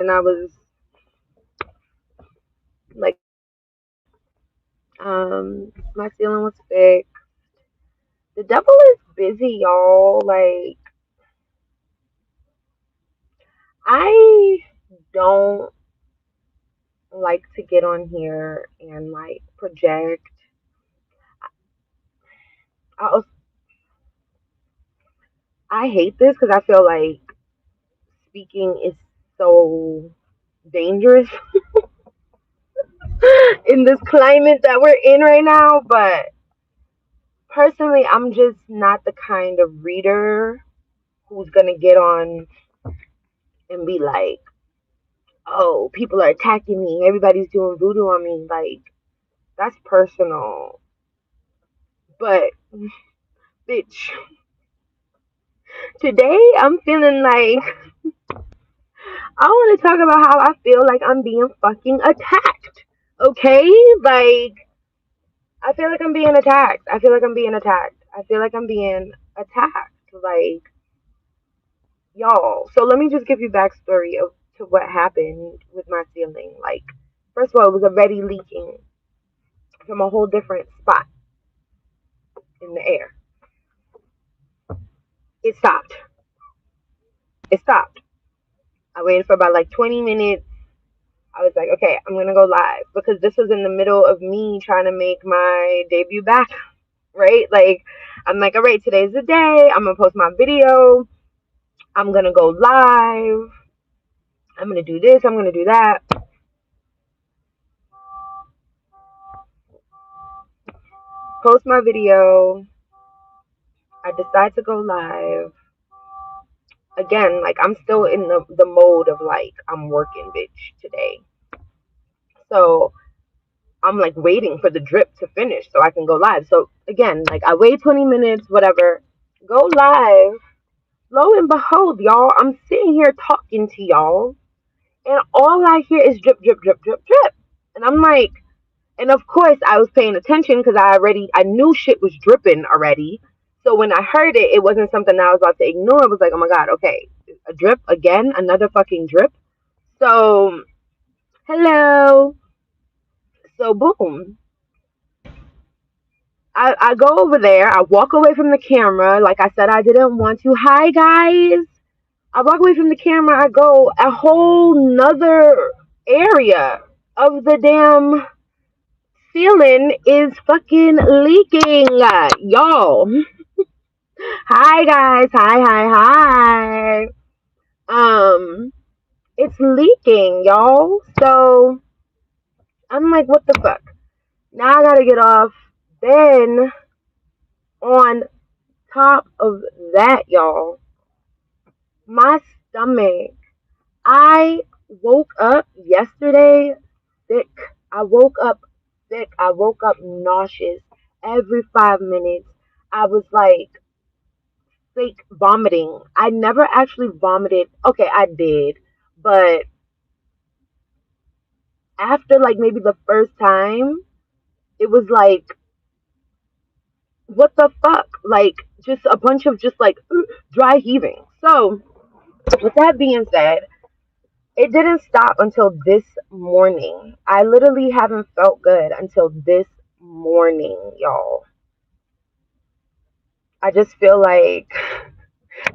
and I was like, my ceiling was fixed. The devil is busy, y'all. Like, I don't like to get on here and like project. I, I hate this because I feel like speaking is so dangerous in this climate that we're in right now. But personally, I'm just not the kind of reader who's gonna get on and be like, oh, people are attacking me, everybody's doing voodoo on me. Like, that's personal. But, bitch, today I'm feeling like I want to talk about how I feel like I'm being fucking attacked. Okay? Like, I feel like I'm being attacked. I feel like I'm being attacked. I feel like I'm being attacked. Like, y'all. So let me just give you backstory of to what happened with my ceiling. Like, first of all, it was already leaking from a whole different spot in the air. It stopped. It stopped. I waited for about like 20 minutes. I was like, okay, I'm gonna go live because this was in the middle of me trying to make my debut back, right? Like, I'm like, all right, today's the day. I'm gonna post my video. I'm gonna go live. I'm gonna do this. I'm gonna do that. Post my video. I decide to go live. Again, like I'm still in the mode of like I'm working bitch today. So I'm like waiting for the drip to finish so I can go live. So again, like I wait 20 minutes, whatever, go live. Lo and behold, y'all, I'm sitting here talking to y'all, and all I hear is drip, drip, drip, drip, drip. And I'm like, and of course I was paying attention because I knew shit was dripping already. So when I heard it, it wasn't something that I was about to ignore. It was like, oh my god, okay, a drip again, another fucking drip. So hello. So boom. I go over there. I walk away from the camera. Like I said, I didn't want to. Hi guys. I walk away from the camera. I go a whole nother area of the damn ceiling is fucking leaking, y'all. Hi guys. Hi. Um, it's leaking, y'all. So I'm like, what the fuck? Now I gotta get off. Then on top of that, y'all, my stomach. I woke up yesterday sick. I woke up sick. I woke up nauseous every 5 minutes. I was like fake vomiting. I never actually vomited. Okay, I did. But after like maybe the first time, it was like, what the fuck? Like just a bunch of just like dry heaving. So, with that being said, it didn't stop until this morning. I literally haven't felt good until this morning, y'all. I just feel like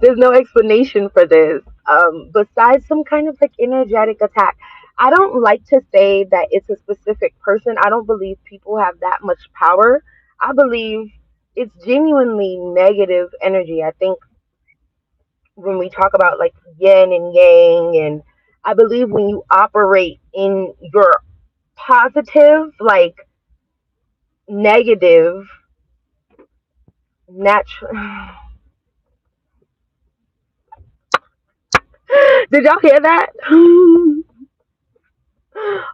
there's no explanation for this besides some kind of like energetic attack. I don't like to say that it's a specific person. I don't believe people have that much power. I believe it's genuinely negative energy. I think when we talk about like yin and yang, and I believe when you operate in your positive, like negative, natural. Did y'all hear that?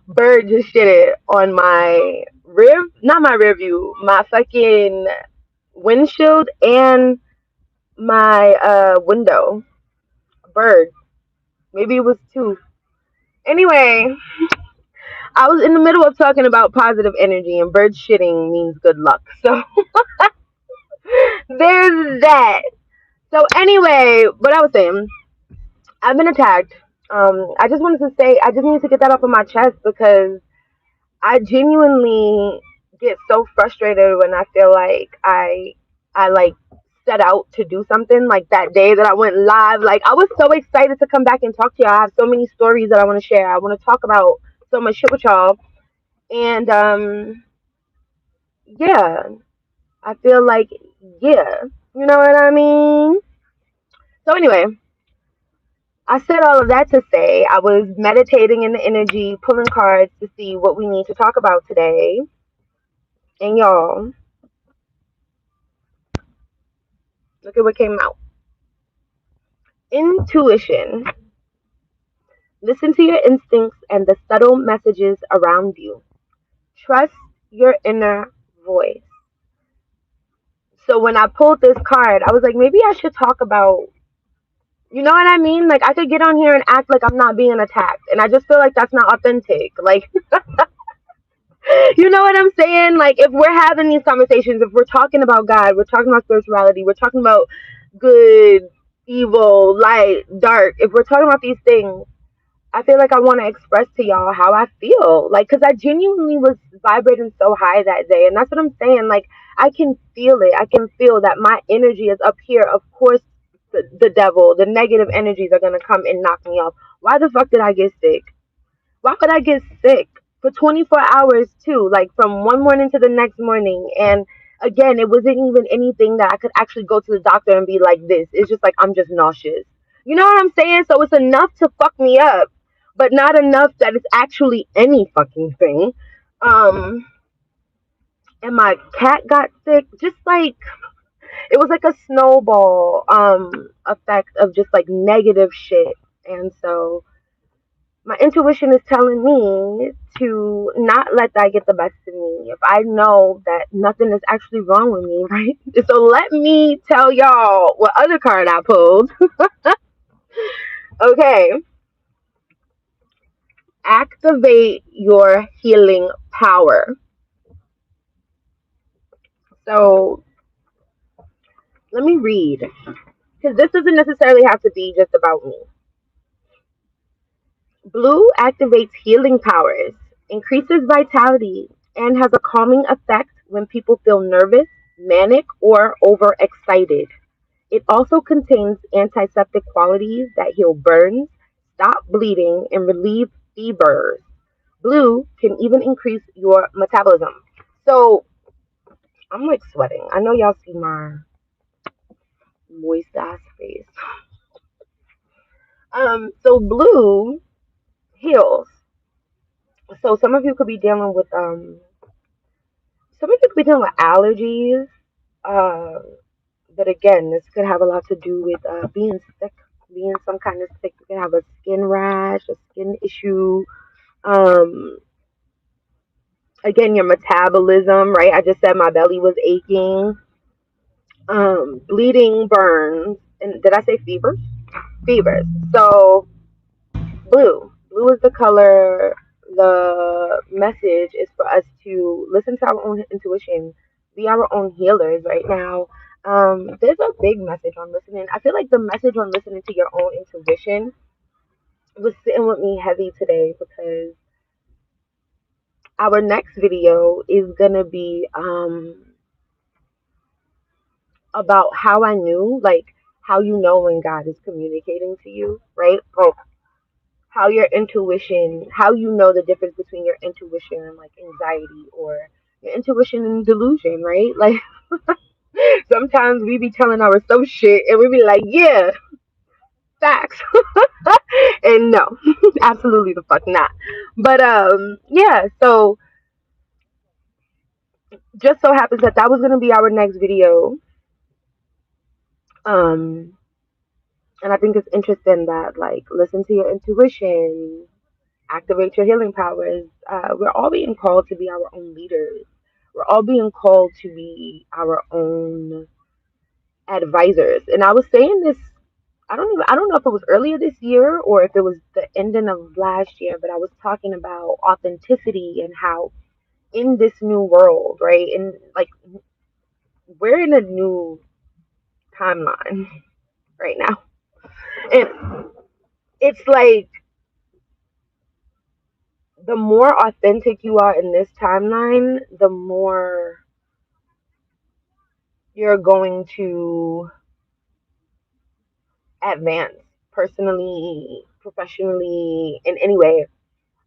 Bird just shit it on my rear, not my rear view, my fucking windshield and my window. Bird. Maybe it was two. Anyway, I was in the middle of talking about positive energy, and bird shitting means good luck. So there's that. So anyway, what I was saying, I've been attacked. I just wanted to say, I just need to get that off of my chest because I genuinely get so frustrated when I feel like I like set out to do something like that day that I went live. Like I was so excited to come back and talk to y'all. I have so many stories that I want to share. I want to talk about so much shit with y'all. And yeah, I feel like yeah, you know what I mean? So anyway, I said all of that to say I was meditating in the energy, pulling cards to see what we need to talk about today. And y'all, look at what came out. Intuition. Listen to your instincts and the subtle messages around you. Trust your inner voice. So when I pulled this card, I was like, maybe I should talk about, you know what I mean? Like I could get on here and act like I'm not being attacked. And I just feel like that's not authentic. Like, you know what I'm saying? Like if we're having these conversations, if we're talking about God, we're talking about spirituality, we're talking about good, evil, light, dark, if we're talking about these things, I feel like I want to express to y'all how I feel. Like, because I genuinely was vibrating so high that day. And that's what I'm saying. Like, I can feel it. I can feel that my energy is up here. Of course, the devil, the negative energies are going to come and knock me off. Why the fuck did I get sick? Why could I get sick for 24 hours too? Like, from one morning to the next morning. And again, it wasn't even anything that I could actually go to the doctor and be like this. It's just like, I'm just nauseous. You know what I'm saying? So it's enough to fuck me up, but not enough that it's actually any fucking thing. Um, and my cat got sick. Just like it was like a snowball effect of just like negative shit. And so my intuition is telling me to not let that get the best of me. If I know that nothing is actually wrong with me, right? So let me tell y'all what other card I pulled. Okay. Activate your healing power. So let me read, because this doesn't necessarily have to be just about me. Blue activates healing powers, increases vitality, and has a calming effect when people feel nervous, manic, or overexcited. It also contains antiseptic qualities that heal burns, stop bleeding, and relieve fevers. Blue can even increase your metabolism. So I'm like sweating. I know y'all see my moist ass face. So blue heals. So some of you could be dealing with some of you could be dealing with allergies. Uh, but again, this could have a lot to do with being sick, being some kind of sick. You can have a skin rash, a skin issue. Um, again, your metabolism, right? I just said my belly was aching. Bleeding, burns, and did I say fevers? Fevers. So blue. Blue is the color. The message is for us to listen to our own intuition, be our own healers right now. There's a big message on listening. I feel like the message on listening to your own intuition was sitting with me heavy today because our next video is gonna be about how I knew, like how you know when God is communicating to you, right? Or how your intuition, how you know the difference between your intuition and like anxiety or your intuition and delusion, right? Like sometimes we be telling ourselves shit and we be like, yeah, facts. And no, absolutely the fuck not. But yeah, so just so happens that that was gonna be our next video. Um and I think it's interesting that like listen to your intuition, activate your healing powers. We're all being called to be our own leaders. We're all being called to be our own advisors. And I was saying this, I don't know if it was earlier this year or if it was the ending of last year, but I was talking about authenticity and how in this new world, right? And like we're in a new timeline right now. And it's like the more authentic you are in this timeline, the more you're going to advance personally, professionally, in any way.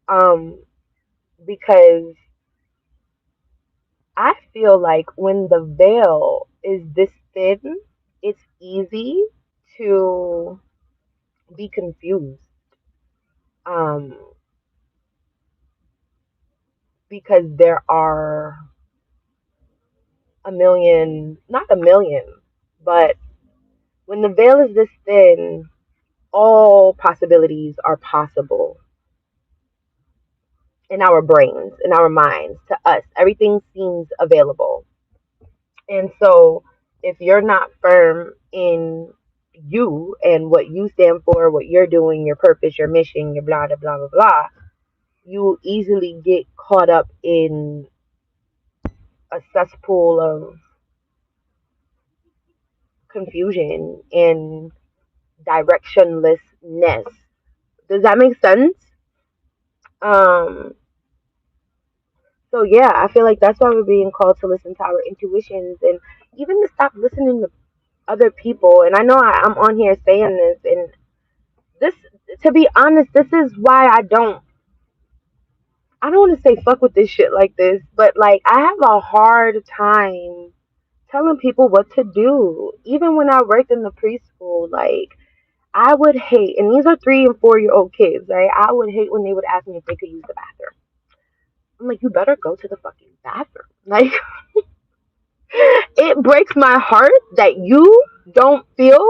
Um, because I feel like when the veil is this thin, it's easy to be confused. Um, because there are a million, not a million, but when the veil is this thin, all possibilities are possible in our brains, in our minds, to us. Everything seems available. And so if you're not firm in you and what you stand for, what you're doing, your purpose, your mission, your blah, blah, blah, blah, blah, you easily get caught up in a cesspool of confusion and directionlessness. Does that make sense? Um, so yeah, I feel like that's why we're being called to listen to our intuitions and even to stop listening to other people. And I know I'm on here saying this, and this, to be honest, this is why I don't want to say fuck with this shit like this, but like I have a hard time telling people what to do. Even when I worked in the preschool, like I would hate, and these are 3 and 4 year old kids, right? I would hate when they would ask me if they could use the bathroom. I'm like, you better go to the fucking bathroom. Like, it breaks my heart that you don't feel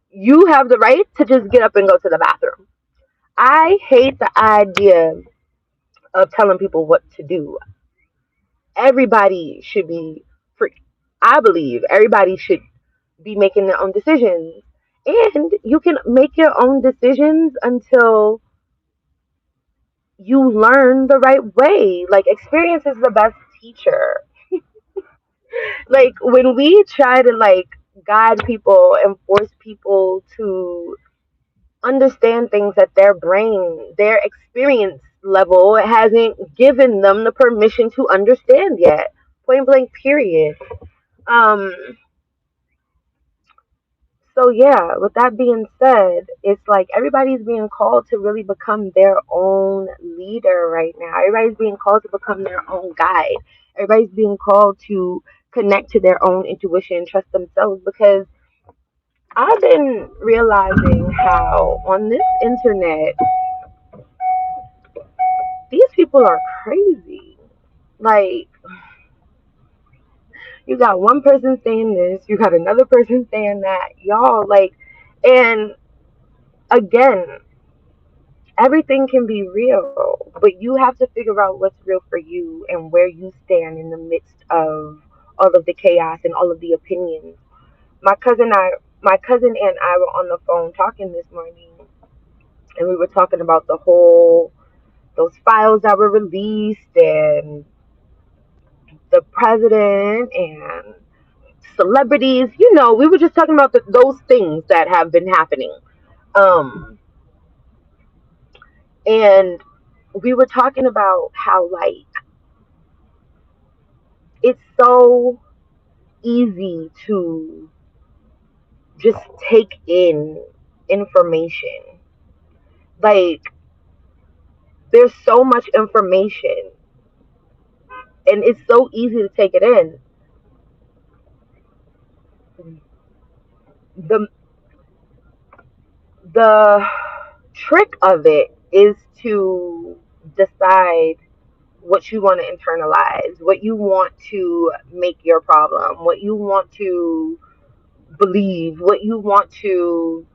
you have the right to just get up and go to the bathroom. I hate the idea of telling people what to do. Everybody should be free. I believe everybody should be making their own decisions. And you can make your own decisions until you learn the right way. Like, experience is the best teacher. Like, when we try to, like, guide people and force people to understand things that their brain, their experience level hasn't given them the permission to understand yet. Point blank, period. Um, so yeah, with that being said, it's like everybody's being called to really become their own leader right now. Everybody's being called to become their own guide. Everybody's being called to connect to their own intuition, trust themselves, because I've been realizing how on this internet these people are crazy. Like, you got one person saying this, you got another person saying that, y'all, like, and again, everything can be real, but you have to figure out what's real for you and where you stand in the midst of all of the chaos and all of the opinions. My cousin I my cousin and I were on the phone talking this morning, and we were talking about the whole those files that were released and the president and celebrities. We were just talking about those things that have been happening. Um, and we were talking about how, like, it's so easy to just take in information. Like, there's so much information, and it's so easy to take it in. The the trick of it is to decide what you want to internalize, what you want to make your problem, what you want to believe, what you want to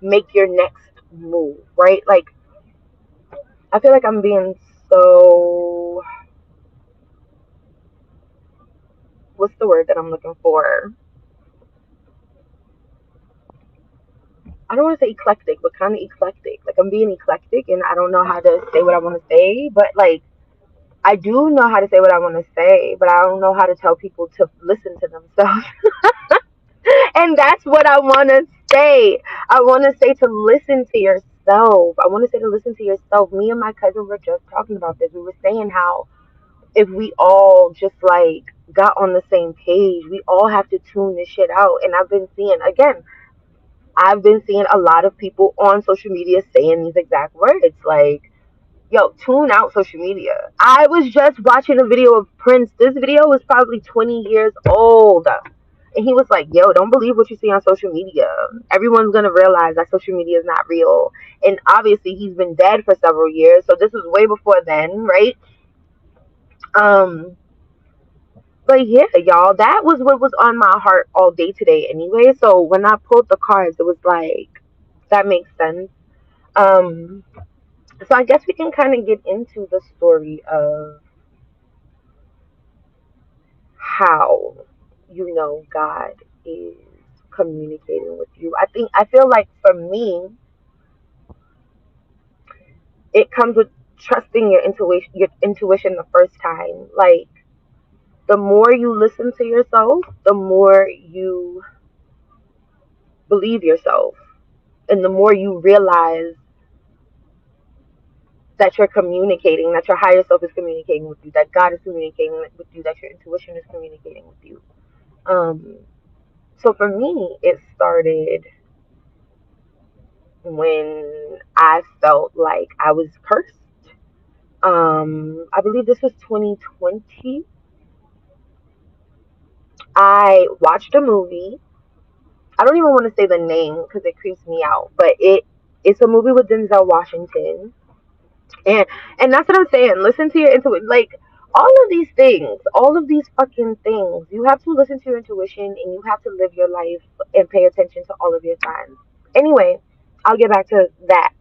make your next move, right? Like, I feel like I'm being so, what's the word that I'm looking for? I don't want to say eclectic, but kind of eclectic. Like, I'm being eclectic and I don't know how to say what I want to say, but like, I do know how to say what I want to say, but I don't know how to tell people to listen to themselves. And that's what I want to say. I want to say to listen to yourself. yourself. I want to say to listen to yourself. Me and my cousin were just talking about this. We were saying how if we all just like got on the same page, we all have to tune this shit out. And I've been seeing a lot of people on social media saying these exact words like, yo, tune out social media. I was just watching a video of Prince. This video was probably 20 years old. And he was like, yo, don't believe what you see on social media. Everyone's going to realize that social media is not real. And obviously, he's been dead for several years. So this was way before then, right? Um, but yeah, y'all, that was what was on my heart all day today anyway. So when I pulled the cards, it was like, that makes sense. Um, so I guess we can kind of get into the story of how God is communicating with you. I feel like for me, it comes with trusting your intuition the first time. Like the more you listen to yourself, the more you believe yourself, and the more you realize that you're communicating, that your higher self is communicating with you, that God is communicating with you, that your intuition is communicating with you. Um, so for me, it started when I felt like I was cursed. I believe this was 2020. I watched a movie. I don't even want to say the name because it creeps me out, but it's a movie with Denzel Washington, and that's what I'm saying. Listen to your intuition, like all of these things, all of these fucking things. You have to listen to your intuition, and you have to live your life and pay attention to all of your signs. Anyway, I'll get back to that.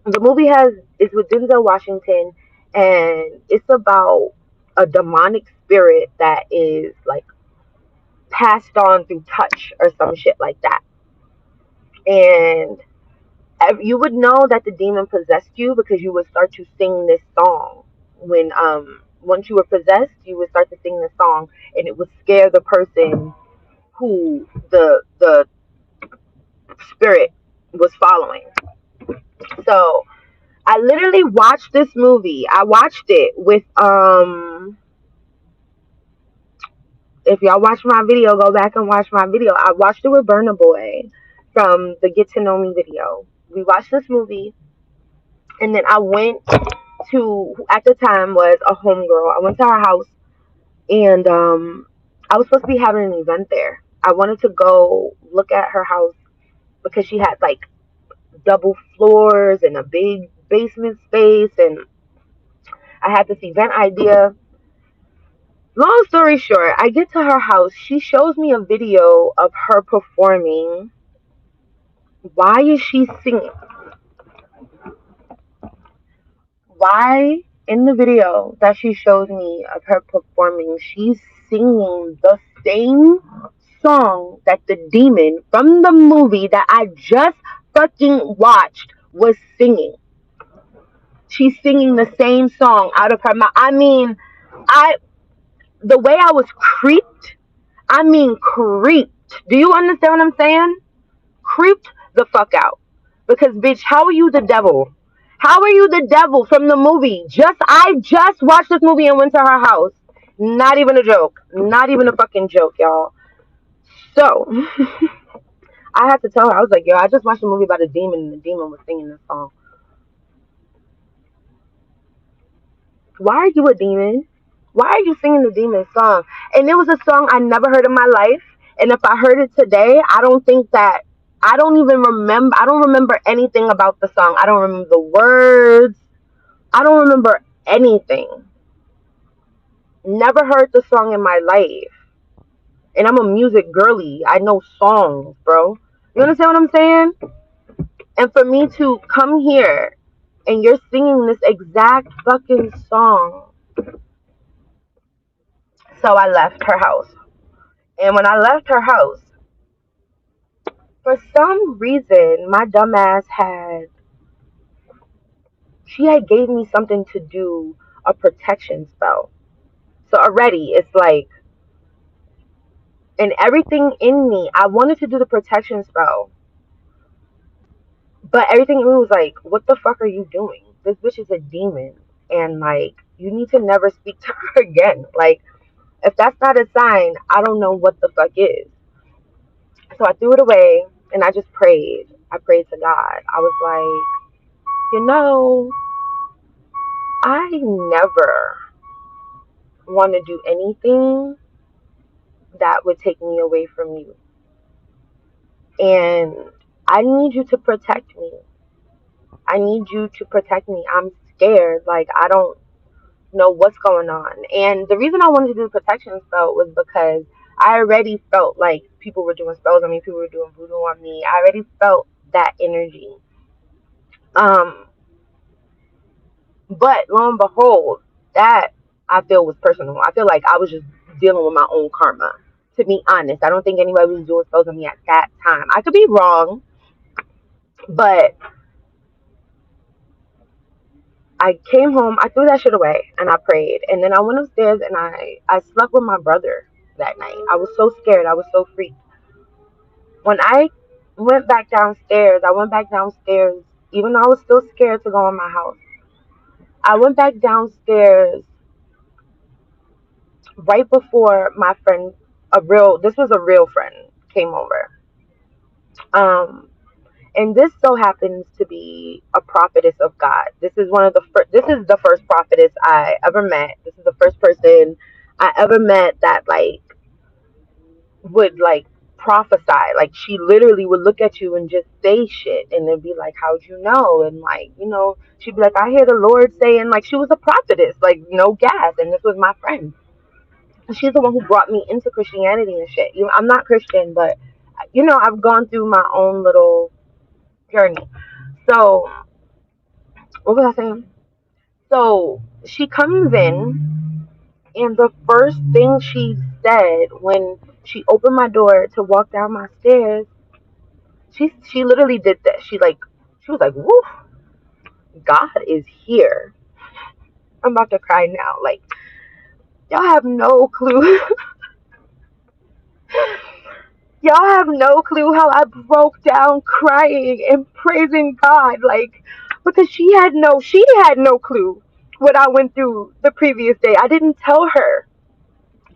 The movie is with Denzel Washington, and it's about a demonic spirit that is like passed on through touch or some shit like that. And you would know that the demon possessed you because you would start to sing this song. When once you were possessed, you would start to sing this song, and it would scare the person who the spirit was following. So I literally watched this movie. I watched it with if y'all watch my video, go back and watch my video. I watched it with Burna Boy from the Get to Know Me video. We watched this movie, and then I went to, at the time was a homegirl. I went to her house, and I was supposed to be having an event there. I wanted to go look at her house because she had like double floors and a big basement space, and I had this event idea. Long story short, I get to her house. She shows me a video of her performing. Why is she singing? Why in the video that she shows me of her performing, she's singing the same song that the demon from the movie that I just fucking watched was singing. She's singing the same song out of her mouth. I mean, I the way I was creeped, I mean creeped. Do you understand what I'm saying? Creeped the fuck out. Because bitch, how are you the devil? How are you the devil from the movie? I just watched this movie and went to her house. Not even a joke. Not even a fucking joke, y'all. So I had to tell her, I was like, yo, I just watched a movie about a demon and the demon was singing this song. Why are you a demon? Why are you singing the demon song? And it was a song I never heard in my life. And if I heard it today, I don't even remember. I don't remember anything about the song. I don't remember the words. I don't remember anything. Never heard the song in my life. And I'm a music girly. I know songs, bro. You understand what I'm saying? And for me to come here and you're singing this exact fucking song. So I left her house. And when I left her house, for some reason, my dumbass she had gave me something to do a protection spell. So already it's like, and everything in me, I wanted to do the protection spell, But everything in me was like, what the fuck are you doing? This bitch is a demon. And like, you need to never speak to her again. Like, if that's not a sign, I don't know what the fuck is. So I threw it away and I just prayed. I prayed to God. I was like, you know, I never want to do anything that would take me away from you. And I need you to protect me. I need you to protect me. I'm scared. Like, I don't know what's going on. And the reason I wanted to do the protection spell was because I already felt like people were doing spells on me, people were doing voodoo on me. I already felt that energy. Um, but lo and behold, that I feel was personal. I feel like I was just dealing with my own karma. To be honest, I don't think anybody was doing spells on me at that time. I could be wrong, but I came home, I threw that shit away, and I prayed. And then I went upstairs and I slept with my brother that night. I was so scared. I was so freaked. When I went back downstairs, even though I was still scared to go in my house. I went back downstairs right before my friend, this was a real friend, came over. Um, and this so happens to be a prophetess of God. This is the first prophetess I ever met. This is the first person I ever met that like would like prophesy. Like she literally would look at you and just say shit and then be like, how'd you know? And like, she'd be like, I hear the Lord saying, like, she was a prophetess, like no gas. And this was my friend. She's the one who brought me into Christianity and shit. I'm not Christian, but I've gone through my own little journey. So what was I saying? So she comes in, and the first thing she said when she opened my door to walk down my stairs, she literally did this. She was like, "Woof, God is here." I'm about to cry now. Like, y'all have no clue. Y'all have no clue how I broke down crying and praising God, like, because she had no clue what I went through the previous day. I didn't tell her.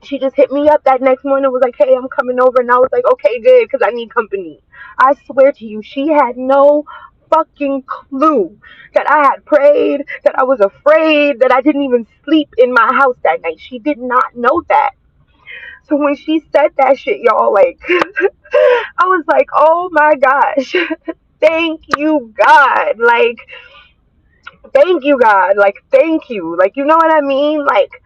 She just hit me up that next morning and was like, hey, I'm coming over. And I was like, okay, good, because I need company. I swear to you, she had no fucking clue that I had prayed, that I was afraid, that I didn't even sleep in my house that night. She did not know that. So when she said that shit, y'all, like, I was like, oh my gosh, thank you, God. Like, thank you, God. Like, thank you. Like, you know what I mean? Like,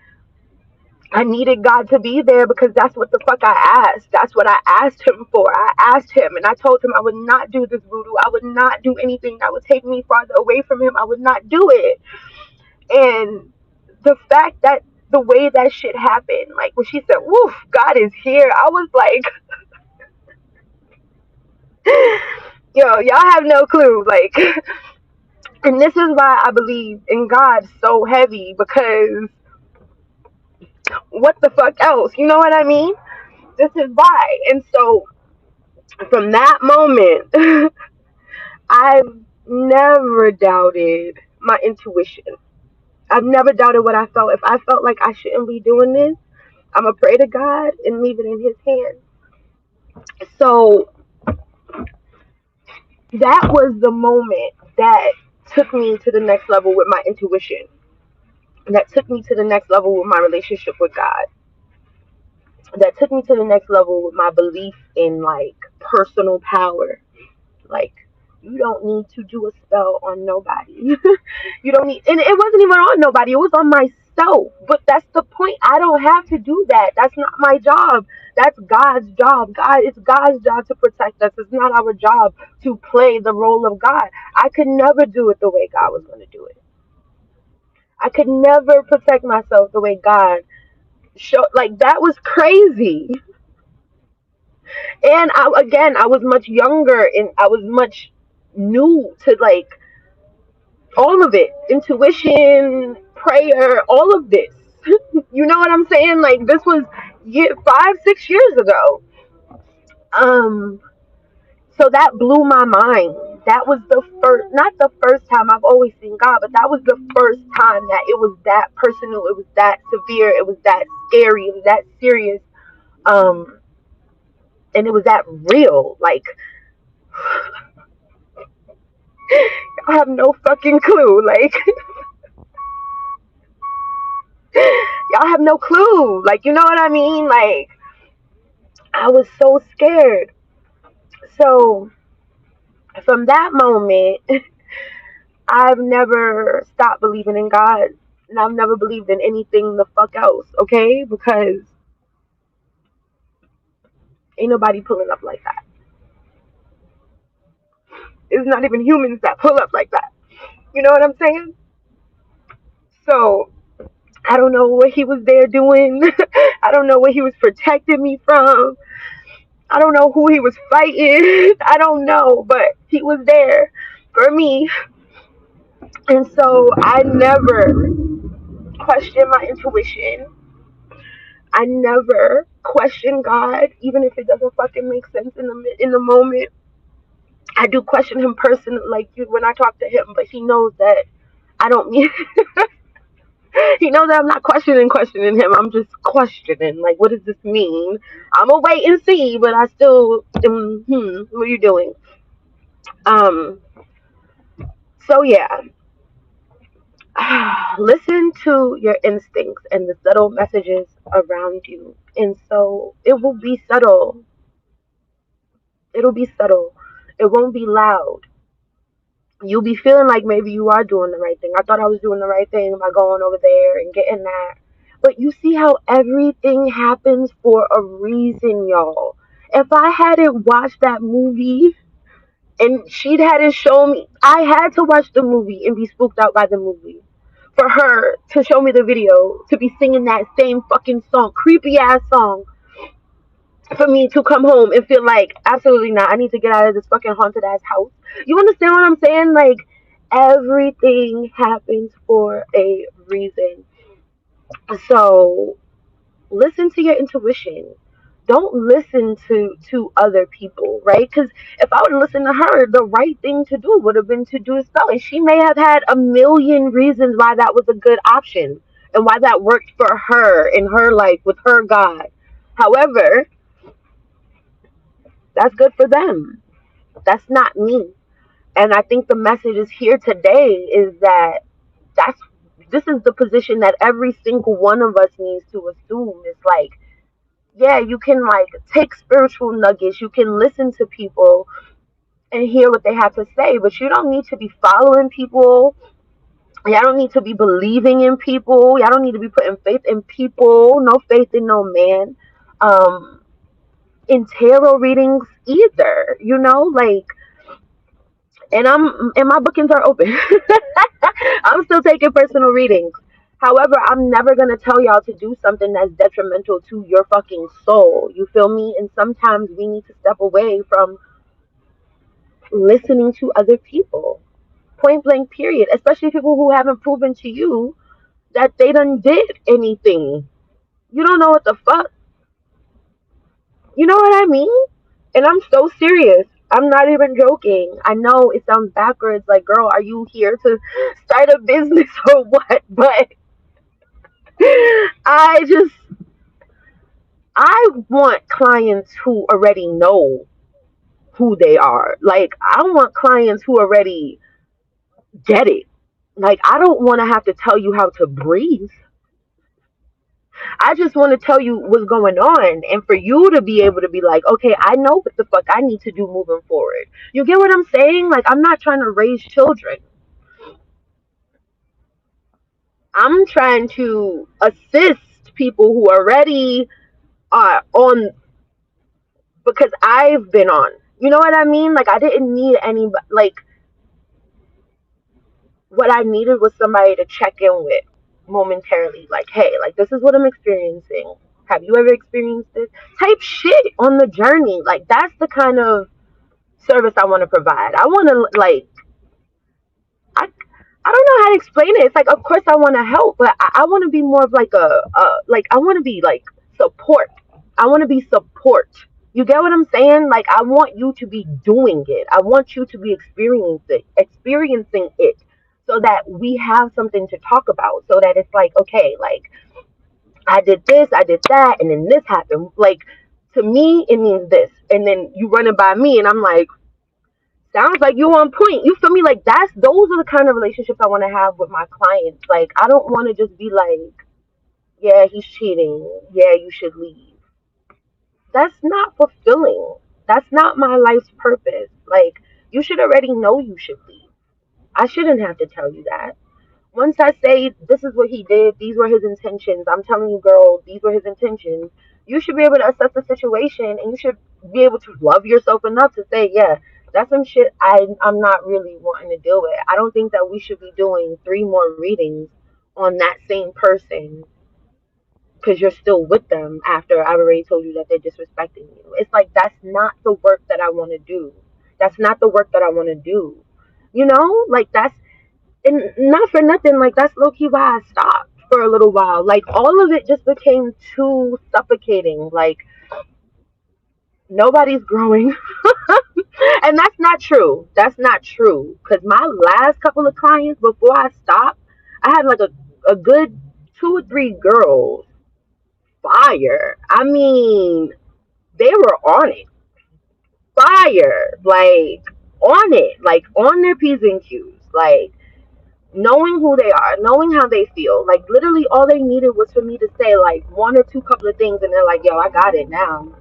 I needed God to be there because that's what the fuck I asked. That's what I asked him for. I asked him and I told him I would not do this voodoo. I would not do anything that would take me farther away from him. I would not do it. And the fact that the way that shit happened, like when she said, woof, God is here, I was like, yo, y'all have no clue. Like, and this is why I believe in God so heavy, because what the fuck else? You know what I mean? This is why. And so from that moment, I've never doubted my intuition. I've never doubted what I felt. If I felt like I shouldn't be doing this, I'm going to pray to God and leave it in his hands. So that was the moment that took me to the next level with my intuition. That took me to the next level with my relationship with God. That took me to the next level with my belief in like personal power. Like, you don't need to do a spell on nobody. You don't need, and it wasn't even on nobody. It was on myself. But that's the point. I don't have to do that. That's not my job. That's God's job. It's God's job to protect us. It's not our job to play the role of God. I could never do it the way God was going to do it. I could never protect myself the way God showed. Like, that was crazy. And I was much younger and I was much new to like all of it, intuition, prayer, all of this. You know what I'm saying? Like, this was 5-6 years ago. So that blew my mind. That was the first, not the first time I've always seen God, but that was the first time that it was that personal, it was that severe, it was that scary, it was that serious, um, and it was that real. Like, I have no fucking clue. Like, y'all have no clue. Like, you know what I mean? Like, I was so scared. So, from that moment, I've never stopped believing in God. And I've never believed in anything the fuck else, okay? Because ain't nobody pulling up like that. It's not even humans that pull up like that. You know what I'm saying? So, I don't know what he was there doing. I don't know what he was protecting me from. I don't know who he was fighting. I don't know, but he was there for me. And so I never questioned my intuition. I never question God, even if it doesn't fucking make sense in the moment. I do question him personally, like when I talk to him, but he knows that I don't mean. He knows that I'm not questioning him. I'm just questioning, like, what does this mean? I'm gonna wait and see, but I still, what are you doing? Um. So yeah, listen to your instincts and the subtle messages around you, and so it will be subtle. It'll be subtle. It won't be loud. You'll be feeling like maybe you are doing the right thing. I thought I was doing the right thing by going over there and getting that. But you see how everything happens for a reason, y'all. If I hadn't watched that movie and she'd hadn't shown me, I had to watch the movie and be spooked out by the movie. For her to show me the video, to be singing that same fucking song, creepy ass song, for me to come home and feel like absolutely not. I need to get out of this fucking haunted ass house. You understand what I'm saying? Like everything happens for a reason. So listen to your intuition. Don't listen to other people, right? Because if I would listen to her, the right thing to do would have been to do spelling. She may have had a million reasons why that was a good option and why that worked for her in her life with her God. However, that's good for them. That's not me. And I think the message is here today is that that's this is the position that every single one of us needs to assume. It's like, yeah, you can like take spiritual nuggets, you can listen to people and hear what they have to say, but you don't need to be following people. Y'all don't need to be believing in people. Y'all don't need to be putting faith in people. No faith in no man. In tarot readings either. You know, like, and my bookings are open. I'm still taking personal readings. However, I'm never gonna tell y'all to do something that's detrimental to your fucking soul. You feel me? And sometimes we need to step away from listening to other people. Point blank period. Especially people who haven't proven to you that they done did anything. You don't know what the fuck. You know what I mean? And I'm so serious. I'm not even joking. I know it sounds backwards, like, girl, are you here to start a business or what? But I just, I want clients who already know who they are. Like, I want clients who already get it. Like, I don't want to have to tell you how to breathe. I just want to tell you what's going on and for you to be able to be like, okay, I know what the fuck I need to do moving forward. You get what I'm saying? Like, I'm not trying to raise children. I'm trying to assist people who already are on because I've been on. You know what I mean? Like, I didn't need any, like, what I needed was somebody to check in with momentarily. Like, hey, like, this is what I'm experiencing. Have you ever experienced this? Type shit on the journey. Like, that's the kind of service I want to provide. I want to, like, I, I don't know how to explain it. It's like, of course, I want to help, but I want to be more of like like, I want to be like support. I want to be support. You get what I'm saying? Like, I want you to be doing it. I want you to be experiencing it so that we have something to talk about. So that it's like, okay, like I did this, I did that, and then this happened. Like, to me, it means this. And then you run it by me, and I'm like, sounds like you on point. You feel me? Like, those are the kind of relationships I want to have with my clients. Like, I don't want to just be like, yeah, he's cheating. Yeah, you should leave. That's not fulfilling. That's not my life's purpose. Like, you should already know you should leave. I shouldn't have to tell you that. Once I say this is what he did, these were his intentions, I'm telling you, girl, these were his intentions, you should be able to assess the situation and you should be able to love yourself enough to say, yeah, that's some shit I'm not really wanting to deal with. I don't think that we should be doing 3 more readings on that same person because you're still with them after I've already told you that they're disrespecting you. It's like, that's not the work that I want to do. That's not the work that I want to do. You know, like, that's, and not for nothing, like, that's low key why I stopped for a little while. Like, all of it just became too suffocating. Like, nobody's growing. And that's not true. That's not true. Because my last couple of clients before I stopped, I had like a good 2 or 3 girls. Fire. I mean, they were on it. Fire. Like, on it. Like, on their P's and Q's. Like, knowing who they are, knowing how they feel. Like, literally all they needed was for me to say like 1 or 2 couple of things and they're like, yo, I got it now.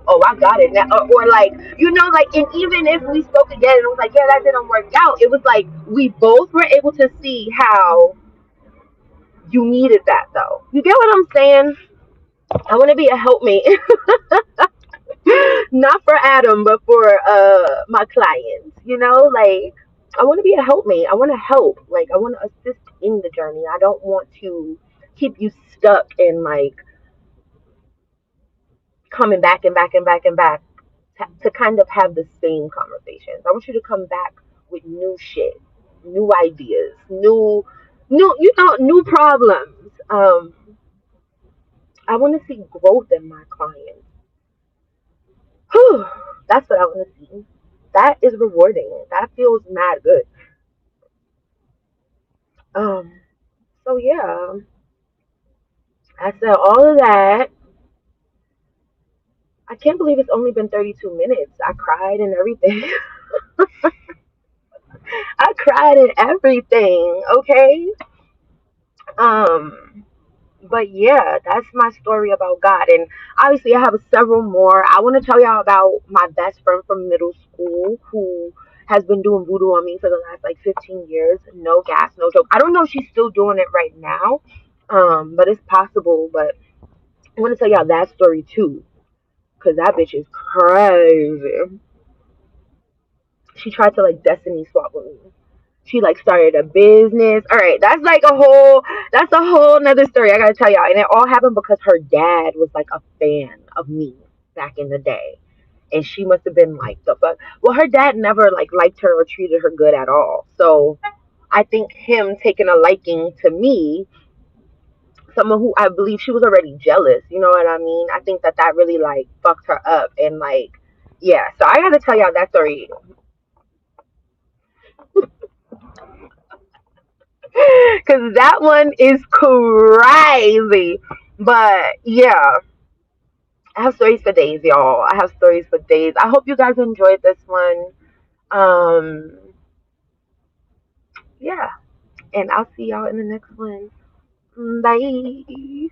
Oh, I got it now. Or like, you know, like, and even if we spoke again and it was like, yeah, that didn't work out, it was like we both were able to see how you needed that though. You get what I'm saying? I want to be a helpmate. Not for Adam, but for my clients, you know, like, I want to be a helpmate. I want to help. Like, I want to assist in the journey. I don't want to keep you stuck in like coming back and back and back and back to kind of have the same conversations. I want you to come back with new shit, new ideas, new problems. I want to see growth in my clients. Whew, that's what I want to see. That is rewarding. That feels mad good. Um, so yeah, I said all of that. I can't believe it's only been 32 minutes. I cried and everything. I cried and everything. Okay. Um, but yeah, that's my story about God. And obviously, I have several more. I want to tell y'all about my best friend from middle school who has been doing voodoo on me for the last like 15 years. No gas, no joke. I don't know if she's still doing it right now, but it's possible. But I want to tell y'all that story too, because that bitch is crazy. She tried to like destiny swap with me. She like started a business. All right, that's a whole nother story I gotta tell y'all. And it all happened because her dad was like a fan of me back in the day. And she must have been like the fuck. Well, her dad never like liked her or treated her good at all. So I think him taking a liking to me, someone who I believe she was already jealous, you know what I mean? I think that that really like fucked her up and like, yeah. So I gotta tell y'all that story because that one is crazy. But yeah, I have stories for days, y'all. I have stories for days. I hope you guys enjoyed this one. Um, yeah, and I'll see y'all in the next one. Bye.